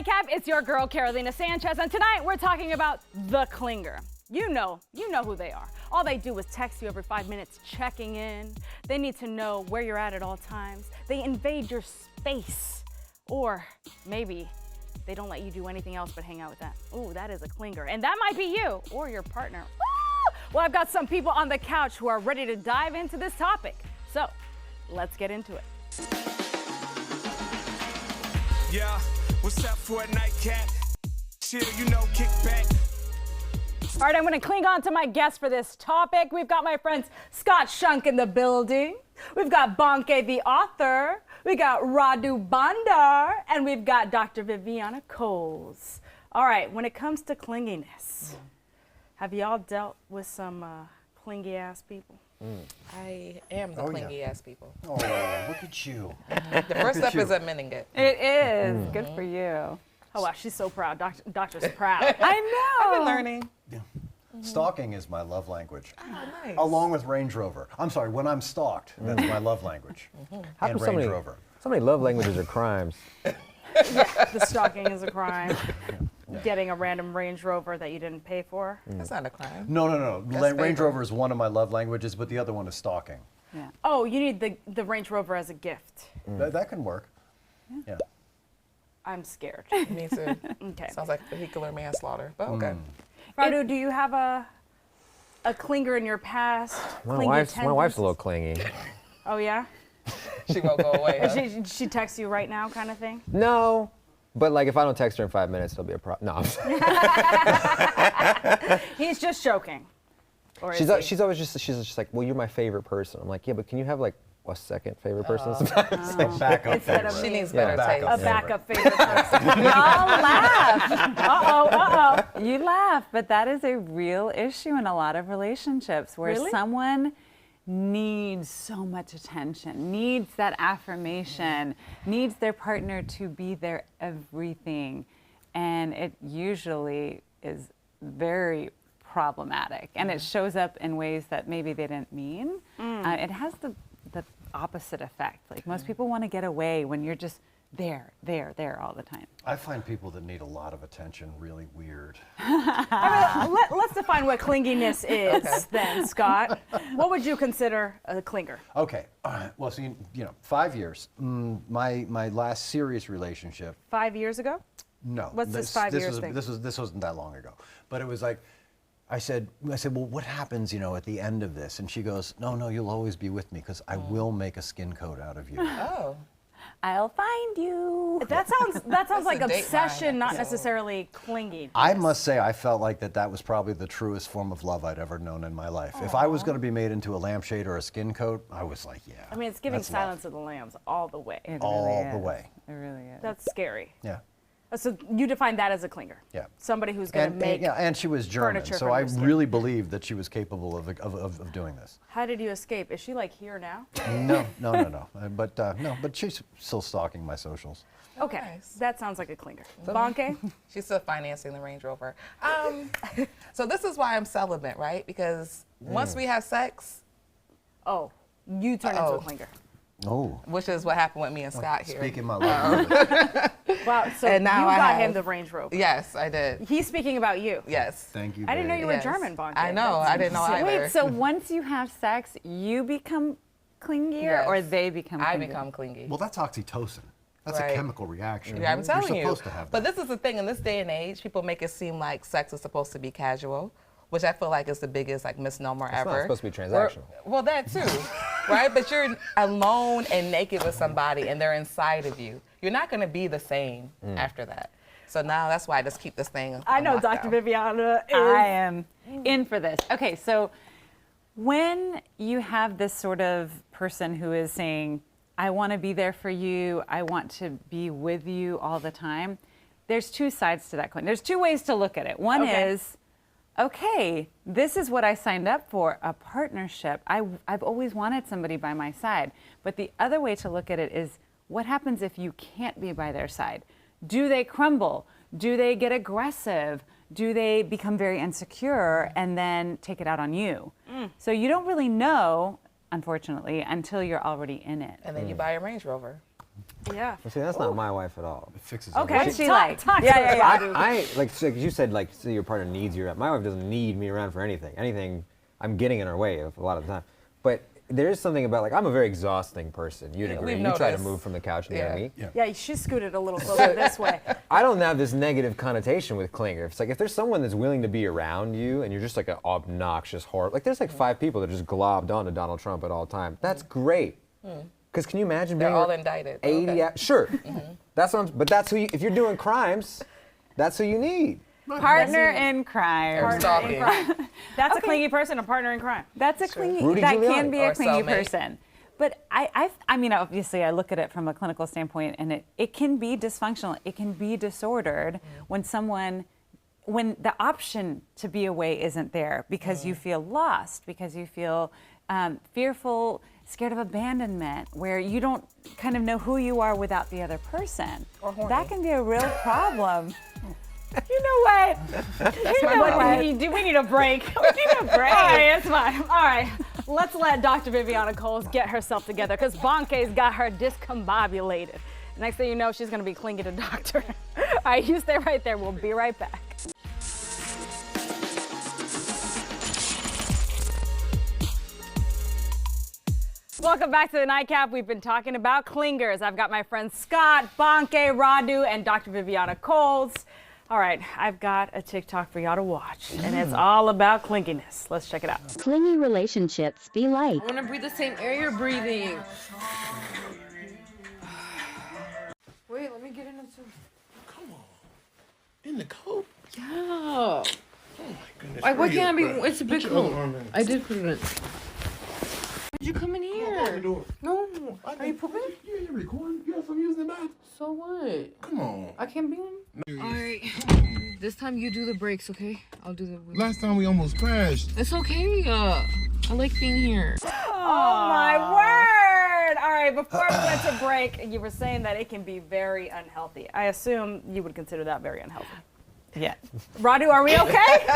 Nightcap. It's your girl, Carolina Sanchez, and tonight we're talking about the clinger. You know who they are. All they do is text you every 5 minutes, checking in. They need to know where you're at all times. They invade your space. Or maybe they don't let you do anything else but hang out with them. Ooh, that is a clinger. And that might be you or your partner. Woo! Well, I've got some people on the couch who are ready to dive into this topic. So, let's get into it. Yeah, what's up for a nightcap? Chill, kick back. All right, I'm going to cling on to my guest for this topic. We've got my friends Scott Shunk in the building. We've got Bonke, the author. We got Radu Bandar, and we've got Dr. Viviana Coles. All right, when it comes to clinginess, have y'all dealt with some clingy ass people? I am the clingy ass people. Oh, look at you. The first step is admitting it. It is. Good for you. Oh, wow, she's so proud. Doctor's proud. I know. I've been learning. Yeah. Stalking is my love language. Oh, nice. Along with Range Rover. I'm sorry, when I'm stalked, that's my love language. How And come Range Rover. so many love languages are crimes? The stalking is a crime. Getting a random Range Rover that you didn't pay for. That's not a crime. No. That's Range favor. Rover is one of my love languages, but the other one is stalking. Yeah. Oh, you need the Range Rover as a gift. That can work. Yeah. I'm scared. Me too. Okay. Sounds like vehicular manslaughter, but okay. Radu, do you have a clinger in your past? My Clingy wife's a tendencies? little clingy. Oh, yeah? She won't go away. Huh? She texts you right now kind of thing? No, but like if I don't text her in 5 minutes, it'll be a problem. No, He's just joking. Or is he? she's just like, well, you're my favorite person. I'm like, yeah, but can you have like a second favorite person? A backup Instead of favorite. She needs Yeah. better taste. a backup favorite person. Y'all laugh. Uh-oh. You laugh, but that is a real issue in a lot of relationships where Really? someone needs so much attention, needs that affirmation, needs their partner to be their everything. And it usually is very problematic. And it shows up in ways that maybe they didn't mean. It has the opposite effect. Like most people want to get away when you're just there all the time. I find people that need a lot of attention really weird. Let's define what clinginess is then, Scott. What would you consider a clinger? Okay. Well, so 5 years. My last serious relationship. 5 years ago? No. What's this 5 years thing? This wasn't that long ago. But it was like, I said, well, what happens, at the end of this? And she goes, no, you'll always be with me because I will make a skin coat out of you. Oh. I'll find you. That sounds like a Dateline obsession, not episode. necessarily clingy. I must say, I felt like that was probably the truest form of love I'd ever known in my life. If I was going to be made into a lampshade or a skin coat, I was like, yeah. I mean, it's giving that's love. Silence of the Lambs all the way. It All really the is. way. It really is. That's scary. Yeah. So you define that as a clinger? Yeah. Somebody who's going to make. And she was German, furniture so from I your skin. really believed that she was capable of doing this. How did you escape? Is she like here now? No. But she's still stalking my socials. Okay, Nice. that sounds like a clinger. Bonke? She's still financing the Range Rover. So this is why I'm celibate, right? Because once we have sex, Oh, you turn into a clinger. Oh. which is what happened with me and Scott here. Speaking my love. Wow, so And now you I got have- him the Range Rover. Yes, I did. He's speaking about you. Yes. Thank you. I didn't know babe. you were Yes. German, Bonke. I know. I didn't know either. Wait, so once you have sex, you become clingier Yes. or they become I clingier? become clingy. Well, that's oxytocin. That's Right. a chemical reaction. Yeah, I'm telling You're you. supposed to have But that. this is the thing, in this day and age, people make it seem like sex is supposed to be casual, which I feel like is the biggest misnomer It's ever. not supposed to be transactional. Well, that too, right? But you're alone and naked with somebody, and they're inside of you. You're not going to be the same after that. So now that's why I just keep this thing. I on know lockdown. Dr. Viviana is. I am in for this. Okay, so when you have this sort of person who is saying, I want to be there for you, I want to be with you all the time, there's two sides to that coin. There's two ways to look at it. One Okay. is, okay, this is what I signed up for, a partnership. I've always wanted somebody by my side. But the other way to look at it is, what happens if you can't be by their side? Do they crumble? Do they get aggressive? Do they become very insecure and then take it out on you? So you don't really know, unfortunately, until you're already in it. And then you buy a Range Rover. Yeah. Well, see, that's not my wife at all. It fixes Okay. everything. What's she Talk- like? talk to Yeah, us, yeah, yeah. Radu. I like you said, like, say your partner needs you around. My wife doesn't need me around for anything. Anything, I'm getting in her way of a lot of the time. But there is something about, like, I'm a very exhausting person. You'd agree. we've You try to noticed. move from the couch near me. Yeah, she scooted a little closer this way. I don't have this negative connotation with clinger. It's like if there's someone that's willing to be around you and you're just like an obnoxious horror. Like there's like 5 people that just globbed onto Donald Trump at all time. That's great. Because can you imagine They're being all indicted. 80? Okay. Sure. That's what but that's who you, if you're doing crimes, that's who you need. Partner in crime. Or stalking. That's a clingy person, a partner in crime. That's a clingy. Rudy that Giuliani. can be Or a clingy cellmate. person. But I mean, obviously, I look at it from a clinical standpoint, and it can be dysfunctional. It can be disordered when the option to be away isn't there because you feel lost, because you feel fearful, scared of abandonment, where you don't kind of know who you are without the other person. Or horny. That can be a real problem. You know what? We need a break. We need a break. All right, it's fine. All right, let's let Dr. Viviana Coles get herself together because Bonke's got her discombobulated. Next thing you know, she's going to be clingy to doctor. All right, you stay right there. We'll be right back. Welcome back to the Nightcap. We've been talking about clingers. I've got my friends Scott, Bonke, Radu, and Dr. Viviana Coles. All right, I've got a TikTok for y'all to watch, and it's all about clinginess. Let's check it out. Clingy relationships be like. I want to breathe the same air you're breathing. Wait, let me get into. Come on. In the coat? Yeah. Oh my goodness. Like, why Where you can't I be? at, bro? It's a big Put your other coat. arm in. I did put it in. Why'd you come in Open the here? door. No. Are you pooping? Yeah, you're recording. Yes, I'm using the bathroom. So what? Come on. I can't be in. All right. This time you do the brakes, okay? I'll do the wheels. Last time we almost crashed. It's okay. I like being here. Oh my word! All right, before we went to break, you were saying that it can be very unhealthy. I assume you would consider that very unhealthy. Yeah. Radu, are we okay?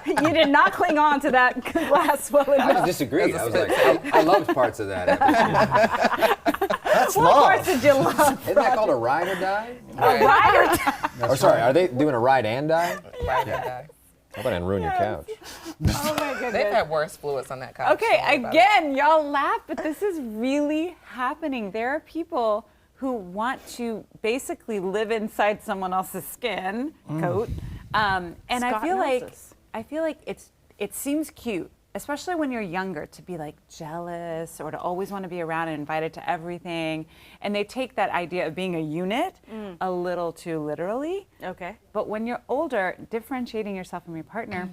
You did not cling on to that glass swelling. I disagreed. I was like, I loved parts of that episode. That's What love. parts did you love? Isn't that called a ride or die? Ride Or sorry, are they doing a ride and die? Right, yeah. How about I ruin your couch? Oh my goodness. They've had worse fluids on that couch. Okay, Don't worry about again, y'all laugh, but this is really happening. There are people who want to basically live inside someone else's skin coat, and Scott I feel like it seems cute, especially when you're younger, to be like jealous or to always want to be around and invited to everything, and they take that idea of being a unit a little too literally. Okay. But when you're older, differentiating yourself from your partner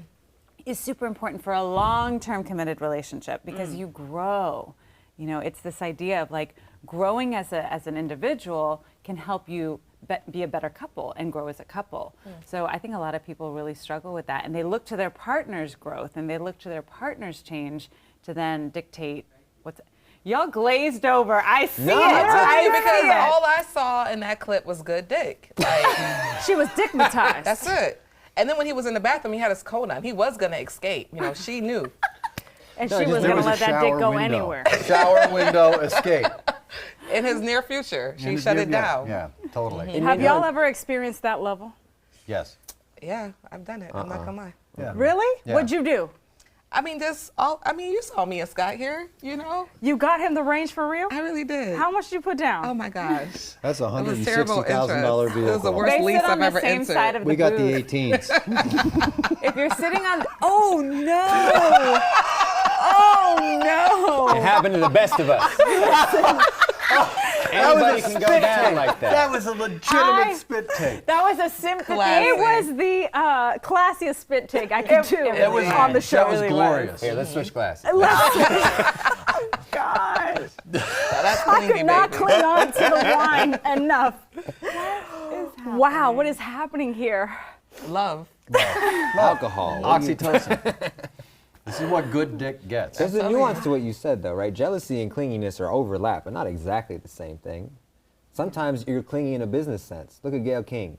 is super important for a long-term committed relationship because you grow. You know, it's this idea of like growing as an individual can help you be a better couple and grow as a couple. So I think a lot of people really struggle with that, and they look to their partner's growth and they look to their partner's change to then dictate what's. Y'all glazed over. I see it. Literally, I because see it. all I saw in that clip was good dick. Like, She was dickmatized. that's it. And then when he was in the bathroom, he had his coat on. He was gonna escape. You know, she knew. And No, she just- was there going to was let a that dick shower go window. anywhere. Shower window, escape. In his near future, she And shut yeah, it down. Yeah, totally. Have y'all ever experienced that level? Yes. Yeah, I've done it. I'm not gonna lie. Yeah. Really? Yeah. What'd you do? I mean, you saw me and Scott here, you know? You got him the range for real? I really did. How much did you put down? Oh my gosh. That's a It was terrible interest. $160,000 vehicle. It was the worst They lease sit on I've the ever same entered. side of the We got the booth. 18s. If you're sitting on, oh no, oh no. It happened to the best of us. Anybody can go down like that. That was a legitimate spit take. That was a sympathy. Classy. It was the classiest spit take I could do it was on the show. That was really glorious. Here, let's switch glasses. Gosh. That's I clingy, could not baby. cling on to the wine enough. Wow, what is happening here? Love. Alcohol. Oxytocin. This is what good dick gets. There's a nuance to what you said, though, right? Jealousy and clinginess are overlap, but not exactly the same thing. Sometimes you're clingy in a business sense. Look at Gayle King.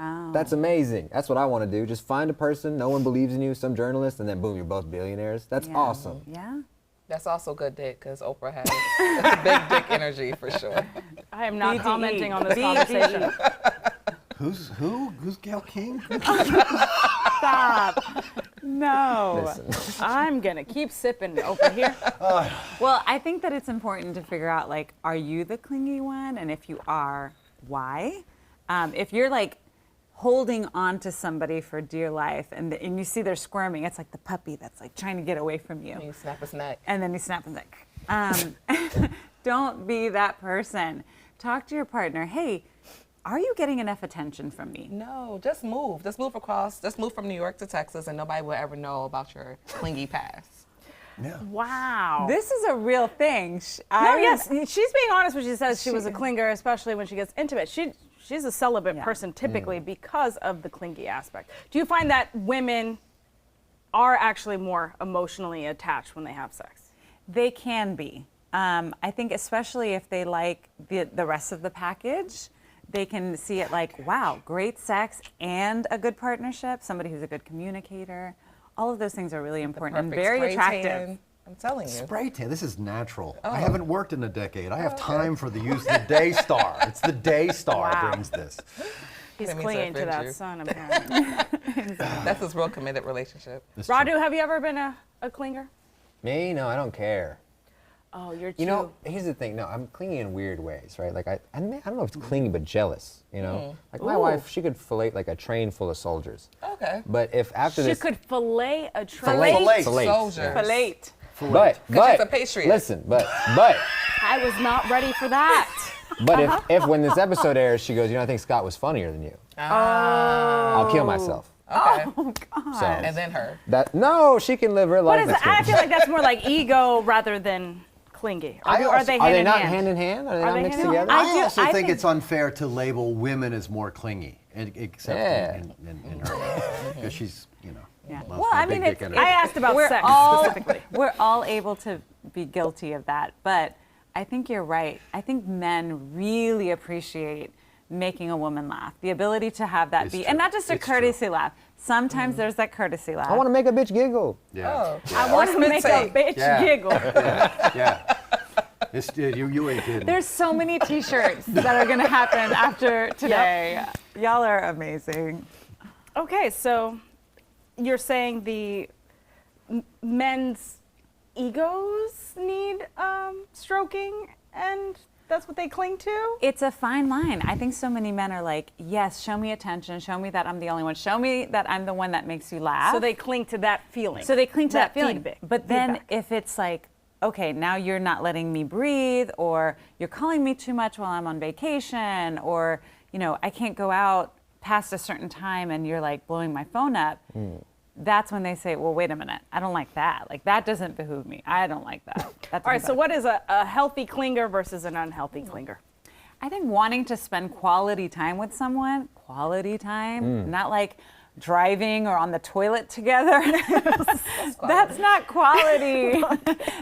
Oh. That's amazing. That's what I want to do. Just find a person, no one believes in you, some journalist, and then boom, you're both billionaires. That's Yeah. awesome. Yeah. That's also good dick, because Oprah has that's a big dick energy for sure. I am not BDE. commenting on this BDE. conversation. Who's who? Who's Gail King? Stop. No. Listen. I'm gonna keep sipping over here. Well, I think that it's important to figure out, like, are you the clingy one? And if you are, why? If you're like holding on to somebody for dear life and you see they're squirming, it's like the puppy that's like trying to get away from you. And you snap his neck. And then you snap his neck. Don't be that person. Talk to your partner. Hey, are you getting enough attention from me? No, just move. Just move across. Just move from New York to Texas, and nobody will ever know about your clingy past. Yeah. Wow. This is a real thing. No, yes, she's being honest when she says she was a clinger, especially when she gets intimate. She's a celibate person typically because of the clingy aspect. Do you find that women are actually more emotionally attached when they have sex? They can be. I think especially if they like the rest of the package, they can see it like, wow, great sex and a good partnership, somebody who's a good communicator. All of those things are really important and very spray attractive. tan. I'm telling you. Spray tan. This is natural. I haven't worked in a decade. I have time for the use of the day star. It's the day star brings this. He's That means clinging to I that offend you. sun, apparently. That's his real committed relationship. It's Radu, have you ever been a clinger? Me? No, I don't care. Oh, you're You know, here's the thing. No, I'm clingy in weird ways, right? Like I don't know if it's clingy, but jealous. You know, like my wife, she could fillet like a train full of soldiers. Okay. But if after She this, could fillet a train. Fillet. Soldiers. Fillet. but she's a patriot. listen, but I was not ready for that. but if when this episode airs, she goes, you know, I think Scott was funnier than you. I'll kill myself. Okay. So And then her. that no, she can live her What life. is that? I feel like that's more like ego rather than clingy. Are they Are they hand not in hand in hand? Are they Are not they mixed hand in hand? together? I also I think think- it's unfair to label women as more clingy, except Yeah. in her, because she's, you know, loves Well, the I big mean, dick energy. I asked about We're sex all- specifically. We're all able to be guilty of that, but I think you're right. I think men really appreciate making a woman laugh. The ability to have that It's be, true. and not just a It's true. courtesy laugh. Sometimes there's that courtesy laugh. I want to make a bitch giggle. Yeah. I want to spit make take. a bitch Yeah. giggle. Yeah. You ain't kidding. There's so many T-shirts that are gonna happen after today. Y'all are amazing. Okay, so you're saying the men's egos need stroking, and that's what they cling to? It's a fine line. I think so many men are like, yes, show me attention, show me that I'm the only one, show me that I'm the one that makes you laugh. So they cling to that feeling. So they cling to that feeling. feedback. But then Feedback. if it's like, okay, now you're not letting me breathe, or you're calling me too much while I'm on vacation, or, you know, I can't go out past a certain time and you're like blowing my phone up, that's when they say, well, wait a minute, I don't like that. Like, that doesn't behoove me. I don't like that. That All right, doesn't so bother what is a healthy clinger versus an unhealthy clinger? I think wanting to spend quality time with someone, not like driving or on the toilet together. That's not quality.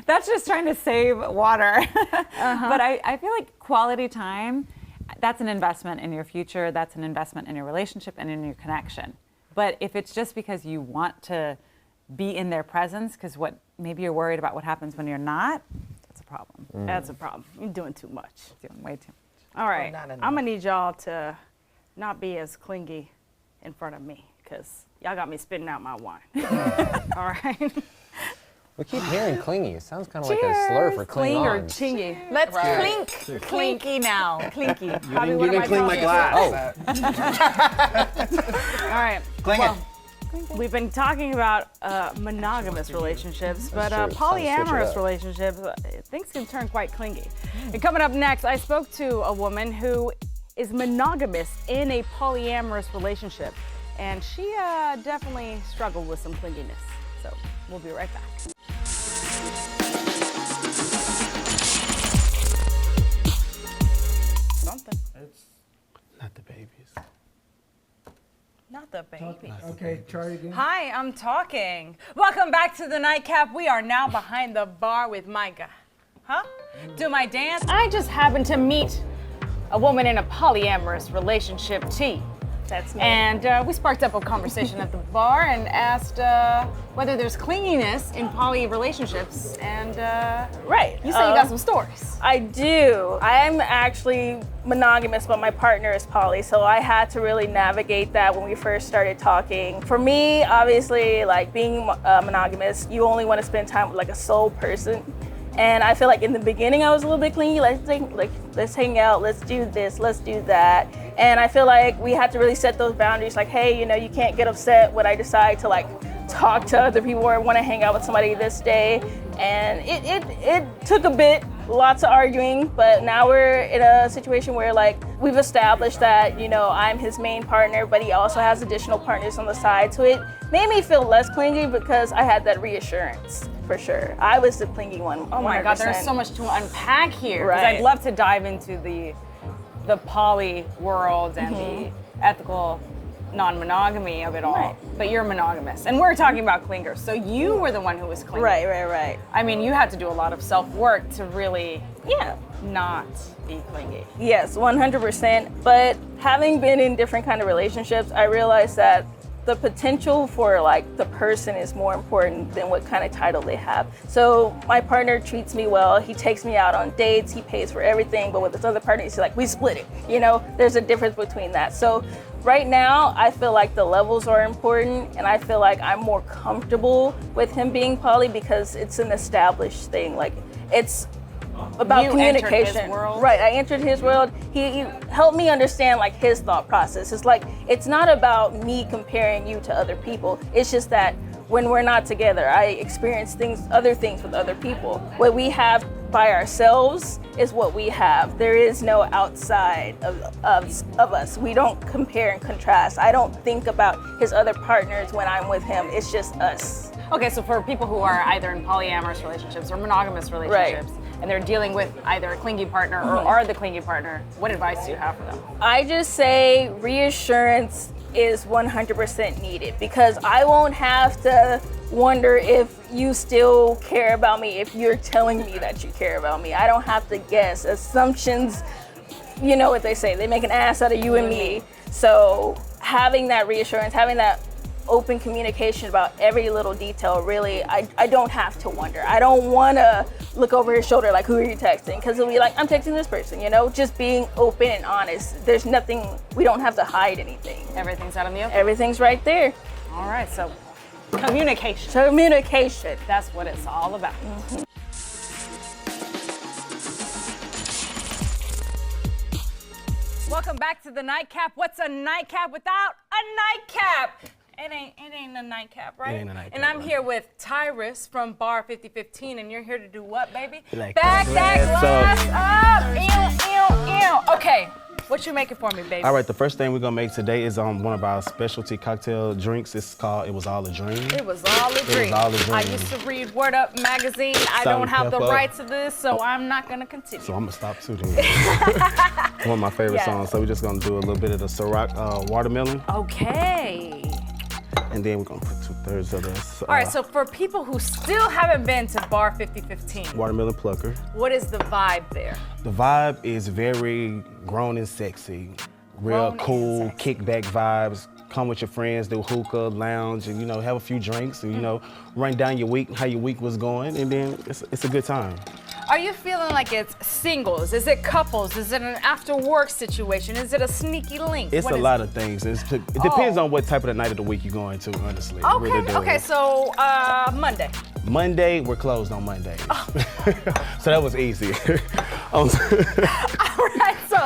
That's just trying to save water. But I feel like quality time, that's an investment in your future, that's an investment in your relationship and in your connection. But if it's just because you want to be in their presence, because maybe you're worried about what happens when you're not, that's a problem. That's a problem. You're doing too much. Doing way too much. All right, not enough. I'm gonna need y'all to not be as clingy in front of me, because y'all got me spitting out my wine. All right? We keep hearing clingy. It sounds kind of like a slur for Cling or Klingons. chingy? Let's Right. clink. Clinky now. Clinky. Probably what am I clean my talking glass. All right. Cling well, we've been talking about monogamous relationships, but true. It's time to switch it polyamorous up. relationships, things can turn quite clingy. And coming up next, I spoke to a woman who is monogamous in a polyamorous relationship, and she definitely struggled with some clinginess. So we'll be right back. Something. Not the babies. Not the baby. Okay, try it again. Hi, I'm talking. Welcome back to the Nightcap. We are now behind the bar with Micah. Huh? Do my dance? I just happened to meet a woman in a polyamorous relationship, T. That's me. And we sparked up a conversation at the bar and asked whether there's clinginess in poly relationships. And Right. you say you got some stories. I do. I'm actually monogamous, but my partner is poly, so I had to really navigate that when we first started talking. For me, obviously, like being monogamous, you only want to spend time with like a sole person. And I feel like in the beginning I was a little bit clingy, let's hang out, let's do this, let's do that. And I feel like we had to really set those boundaries, like, hey, you know, you can't get upset when I decide to like talk to other people or want to hang out with somebody this day. And it took a bit, lots of arguing, but now we're in a situation where like we've established that, you know, I'm his main partner, but he also has additional partners on the side. So it made me feel less clingy because I had that reassurance. For sure. I was the clingy one. Oh my God, there's so much to unpack here. 'Cause Right. I'd love to dive into the poly world and the ethical non-monogamy of it all. Right. But you're monogamous. And we're talking about clingers. So you were the one who was clingy. Right. I mean, you had to do a lot of self-work to really not be clingy. Yes, 100%. But having been in different kind of relationships, I realized that the potential for like the person is more important than what kind of title they have. So my partner treats me well. He takes me out on dates. He pays for everything. But with this other partner, he's like, we split it. You know, there's a difference between that. So right now, I feel like the levels are important, and I feel like I'm more comfortable with him being poly because it's an established thing. Like it's about You communication. entered his world. Right, I entered his world. He helped me understand like his thought process. It's like it's not about me comparing you to other people. It's just that when we're not together, I experience other things with other people. What we have by ourselves is what we have. There is no outside of us. We don't compare and contrast. I don't think about his other partners when I'm with him. It's just us. Okay, so for people who are either in polyamorous relationships or monogamous relationships, and they're dealing with either a clingy partner or are the clingy partner, what advice do you have for them? I just say reassurance is 100% needed because I won't have to wonder if you still care about me if you're telling me that you care about me. I don't have to guess. Assumptions, you know what they say, they make an ass out of you and me. So having that reassurance, having that open communication about every little detail, really, I don't have to wonder. I don't want to look over his shoulder like, who are you texting? Because he'll be like, I'm texting this person, you know? Just being open and honest. There's nothing, we don't have to hide anything. Everything's out in the open? Everything's right there. All right, so communication. Communication. That's what it's all about. Mm-hmm. Welcome back to the Nightcap. What's a nightcap without a nightcap? It ain't a nightcap, right? It ain't a nightcap, and I'm right. here with Tyrus from Bar 5015, and you're here to do what, baby? Like Back that glass glass up. Ew. Okay, what you making for me, baby? All right, the first thing we're gonna make today is one of our specialty cocktail drinks. It's called It Was All a Dream. It was all a dream. was all a dream. I used to read Word Up magazine. I Salt don't and have the pepper. rights to this, so I'm not gonna continue. So I'm gonna stop too then. One of my favorite songs. So we're just gonna do a little bit of the Ciroc watermelon, Okay. and then we're gonna put 2/3 of this All right, so for people who still haven't been to Bar 5015, watermelon plucker. what is the vibe there? The vibe is very grown and sexy, real Grown and cool, sexy. kickback vibes. Come with your friends, do hookah, lounge, and have a few drinks, and run down your week, how your week was going, and then it's a good time. Are you feeling like it's singles? Is it couples? Is it an after work situation? Is it a sneaky link? It's What a is lot it? of things. It depends on what type of the night of the week you're going to, honestly. It really Okay, does. okay, so Monday. Monday, we're closed on Mondays. So that was easy. All right, so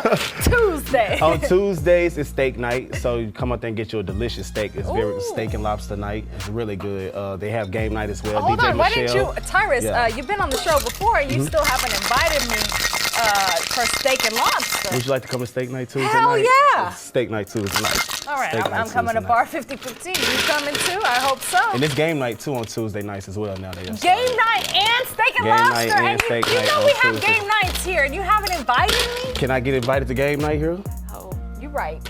Tuesday. On Tuesdays, it's steak night. So you come out there and get you a delicious steak. It's very steak and lobster night. It's really good. They have game night as well. Hold DJ on, why didn't you, Michelle. Tyrus, Yeah. you've been on the show before and you still haven't invited me for steak and lobster. Would you like to come to steak night Tuesday Hell night? yeah. Steak night Tuesday night. All right, Steak night I'm coming to Tuesday Bar night. 5015. You coming too? I hope so. And it's game night too on Tuesday nights as well nowadays. Game night and steak and Game lobster. night and you, steak you night know on we have Tuesday. game nights here and you haven't invited me? Can I get invited to game night here? Oh, you right.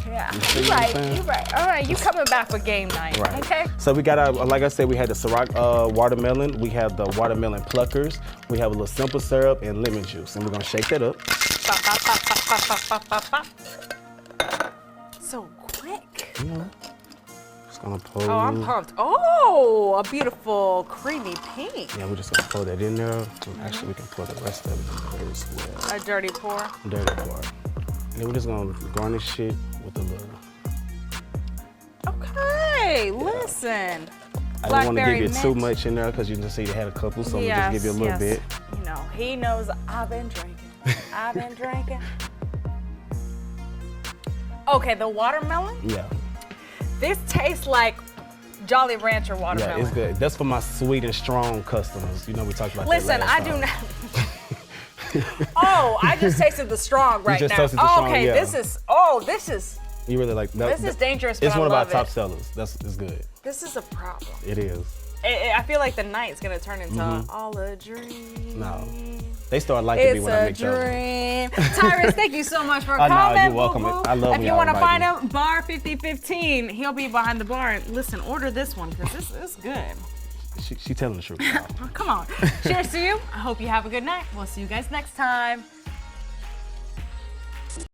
Yeah, see you what I'm right. saying? You right. All right, you coming back for game night. Right. Okay. So we got our, like I said, we had the Ciroc watermelon. We have the watermelon pluckers. We have a little simple syrup and lemon juice, and we're gonna shake that up. So quick. You know, just gonna pour. Oh, I'm pumped. Oh, a beautiful creamy pink. Yeah, we're just gonna pour that in there. And actually, we can pour the rest of it in there as well. A dirty pour. Dirty pour. And then we're just gonna garnish it with a little. Okay, listen. I didn't want to give you Blackberry too mint. much in there because you can see they had a couple, so I'm gonna just give you a little bit. You know, he knows I've been drinking. I've been drinking. Okay, the watermelon. Yeah. This tastes like Jolly Rancher watermelon. Yeah, it's good. That's for my sweet and strong customers. You know, we talked about Listen, that I last do not. Oh, I just tasted the strong right just now. tasted the strong, Okay, yeah. this is. You really like that. This is dangerous, but It's I one of our love top it. sellers. It's good. This is a problem. It is. I feel like the night's gonna turn into all a dream. No. They start liking me It's when I a make those. dream. Tyrus, thank you so much for Oh, no, coming. you're welcome. boo-boo. I love If when you y'all want to invite find me. him, Bar 5015. He'll be behind the bar. And listen, order this one because this is good. She telling the truth. Come on. Cheers to you. I hope you have a good night. We'll see you guys next time.